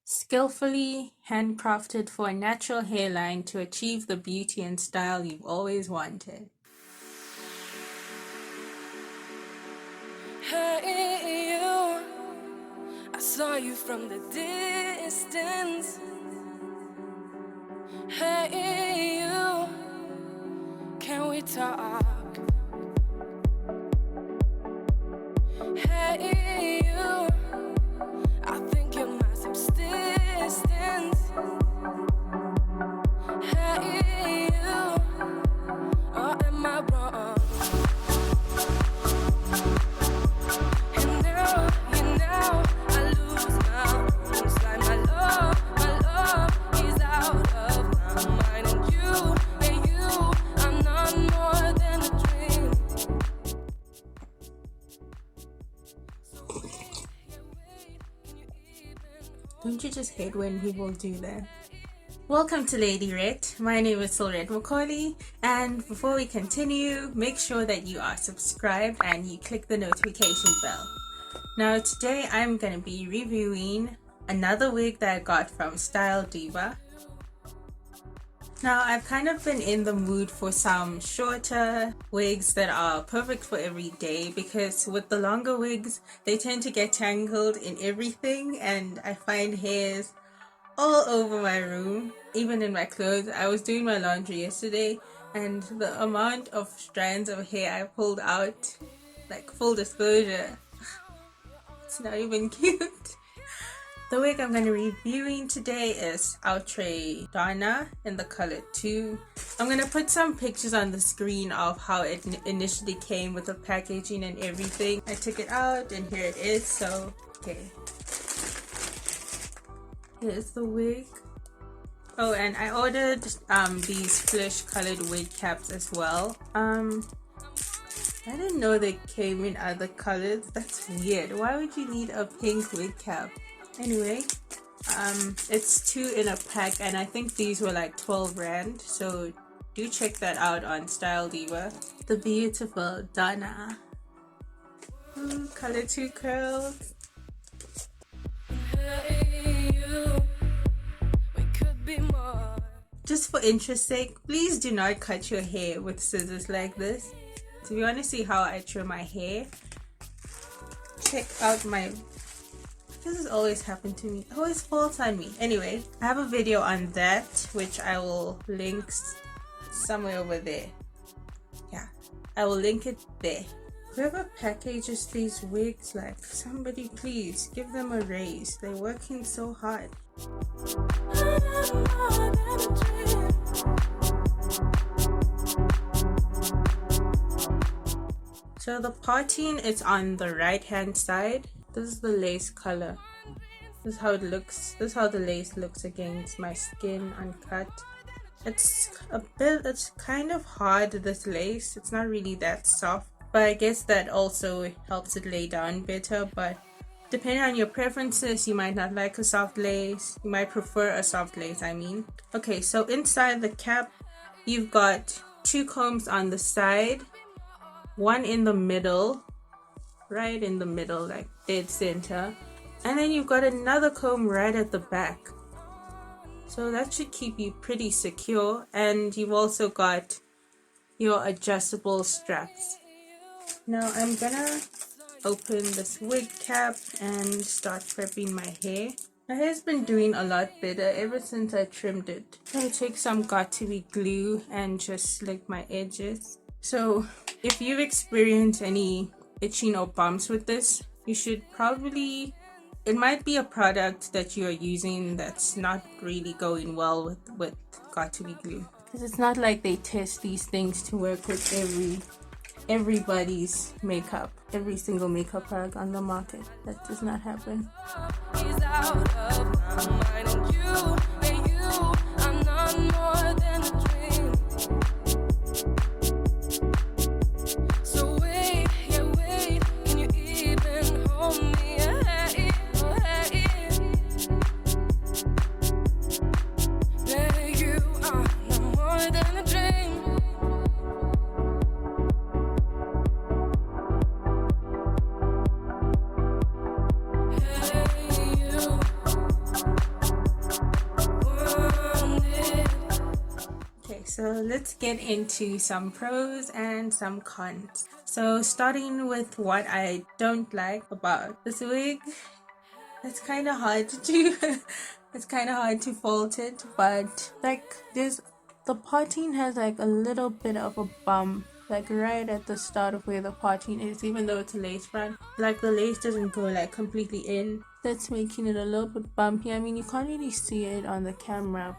Skillfully handcrafted for a natural hairline to achieve the beauty and style you've always wanted. Hey you, I saw you from the distance. Hey you, can we talk? Hey you, I think you're my subsistence. Hey you, or am I wrong? And now, I lose my own sight. My love is out of my mind. And you, I'm not more than a dream. Don't you just hate when people do that? Welcome to Lady Rette. My name is Rette Macaulay, and before we continue, make sure that you are subscribed and you click the notification bell. Now today I'm going to be reviewing another wig that I got from Style Diva. Now I've kind of been in the mood for some shorter wigs that are perfect for every day, because with the longer wigs they tend to get tangled in everything and I find hairs all over my room, even in my clothes. I was doing my laundry yesterday and the amount of strands of hair I pulled out, like full disclosure, it's not even cute. The wig I'm going to be reviewing today is Outre Donna in the color 2. I'm going to put some pictures on the screen of how it initially came with the packaging and everything. I took it out and here it is, so okay. Here's the wig. Oh, and I ordered these flesh colored wig caps as well. I didn't know they came in other colors. That's weird. Why would you need a pink wig cap? Anyway, it's 2 in a pack and I think these were like 12 rand, so do check that out on Style Diva. The beautiful Donna. Ooh, color 2 curls. Just for interest's sake, please do not cut your hair with scissors like this. If you want to see how I trim my hair, check out my... This has always happened to me. It always falls on me. Anyway, I have a video on that, which I will link somewhere over there. Yeah, I will link it there. Whoever packages these wigs, like, somebody please give them a raise. They're working so hard. So the parting is on the right hand side. This is the lace color. This is how it looks. This is how the lace looks against my skin uncut. It's kind of hard, this lace. It's not really that soft, but I guess that also helps it lay down better. But depending on your preferences, you might not like a soft lace. You might prefer a soft lace, I mean. Okay, so inside the cap, you've got 2 combs on the side, 1 in the middle, right in the middle, like dead center, and then you've got another comb right at the back. So that should keep you pretty secure, and you've also got your adjustable straps. Now I'm gonna open this wig cap and start prepping my hair. My hair's been doing a lot better ever since I trimmed it. I'm gonna take some got2b glue and just slick my edges. So if you've experienced any itching or bumps with this, you should probably... It might be a product that you are using that's not really going well with got2b glue. Because it's not like they test these things to work with everybody's makeup, every single makeup product on the market. That does not happen. so let's get into some pros and some cons. So starting with what I don't like about this wig, it's kind of hard to it's kind of hard to fault it, but like the parting has like a little bit of a bump, like right at the start of where the parting is, even though it's a lace front. Like the lace doesn't go like completely in. That's making it a little bit bumpy. I mean, you can't really see it on the camera,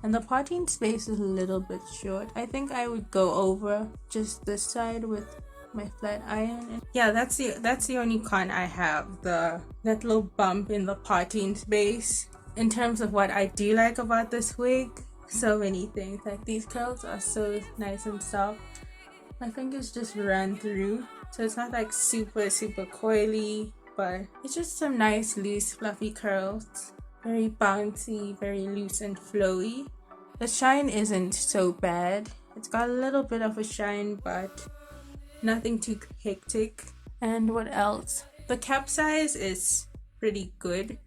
and the parting space is a little bit short. I think I would go over just this side with my flat iron. And yeah, that's the only con I have, that little bump in the parting space. In terms of what I do like about this wig, so many things. Like these curls are so nice and soft. My fingers just run through, so it's not like super coily, but it's just some nice loose fluffy curls. Very bouncy, very loose and flowy. The shine isn't so bad. It's got a little bit of a shine, but nothing too hectic. And what else? The cap size is pretty good.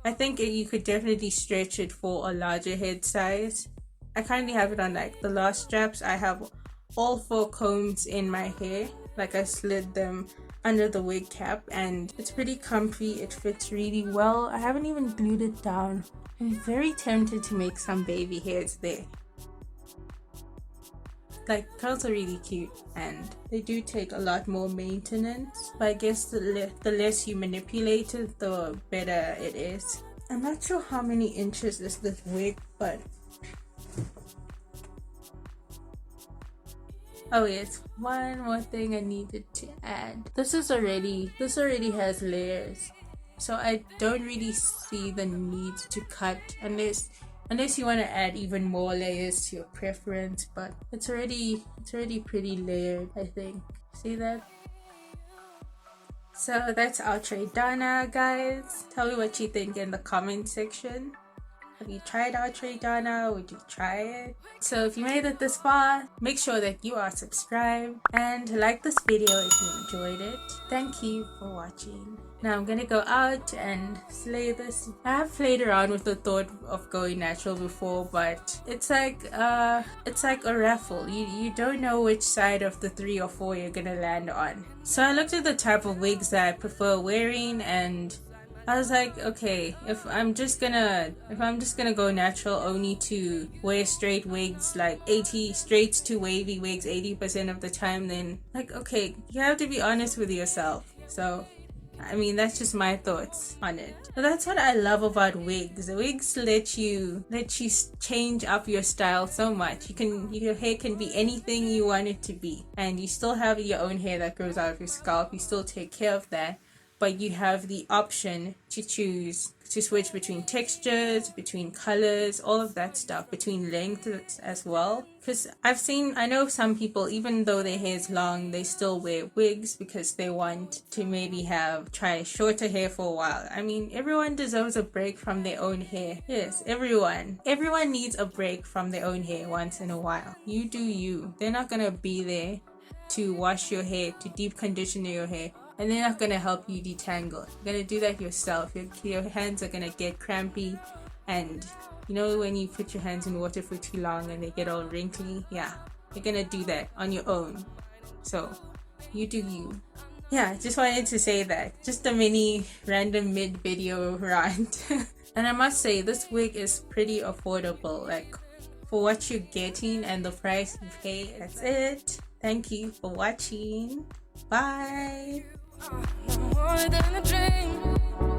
I think you could definitely stretch it for a larger head size. I currently have it on like the last straps. I have all 4 combs in my hair. Like I slid them under the wig cap and it's pretty comfy. It fits really well. I haven't even glued it down. I'm very tempted to make some baby hairs there. Like curls are really cute and they do take a lot more maintenance, but I guess the less you manipulate it, the better it is. I'm not sure how many inches is this wig, but oh yes, one more thing I needed to add. This already has layers, so I don't really see the need to cut unless you want to add even more layers to your preference, but it's already pretty layered, I think. See that? So that's Outre Donna, guys. Tell me what you think in the comment section. Have you tried Outre Donna? Would you try it? So if you made it this far, make sure that you are subscribed and like this video if you enjoyed it. Thank you for watching. Now I'm gonna go out and slay this. I have played around with the thought of going natural before, but it's like a raffle. You don't know which side of the 3 or 4 you're gonna land on. So I looked at the type of wigs that I prefer wearing and I was like, okay, if I'm just gonna go natural only to wear straight wigs, like 80 straights to wavy wigs 80% of the time, then like, okay, you have to be honest with yourself. So I mean, that's just my thoughts on it. But that's what I love about wigs. Wigs let you change up your style so much. Your hair can be anything you want it to be, and you still have your own hair that grows out of your scalp. You still take care of that, but you have the option to choose to switch between textures, between colors, all of that stuff, between lengths as well. Because I know some people, even though their hair is long, they still wear wigs because they want to maybe try shorter hair for a while. I mean, everyone deserves a break from their own hair. Yes, everyone needs a break from their own hair once in a while. You do you. They're not gonna be there to wash your hair, to deep condition your hair, and they're not gonna help you detangle. You're gonna do that yourself. Your hands are gonna get crampy, and you know when you put your hands in water for too long and they get all wrinkly? Yeah, you're gonna do that on your own. So you do you. Yeah, just wanted to say that. Just a mini random mid video rant. And I must say, this wig is pretty affordable, like for what you're getting and the price you pay. That's it. Thank you for watching. Bye. No more than a dream.